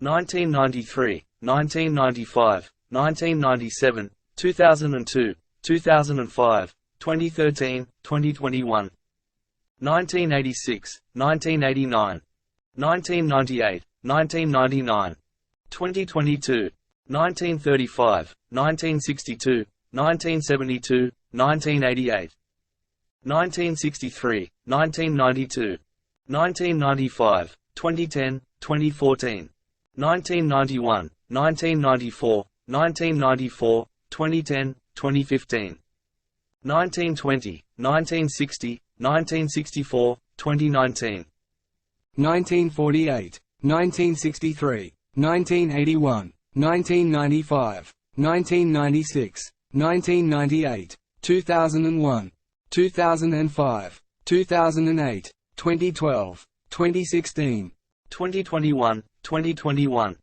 1993, 1995, 1997, 2002, 2005, 2013, 2021. 1986, 1989, 1998, 1999, 2022, 1935, 1962, 1972, 1988, 1963, 1992, 1995, 2010, 2014, 1991, 1994, 1994, 2010, 2015, 1920, 1960, 1964, 2019. 1948, 1963, 1981, 1995, 1996, 1998, 2001, 2005, 2008, 2012, 2016, 2021, 2021.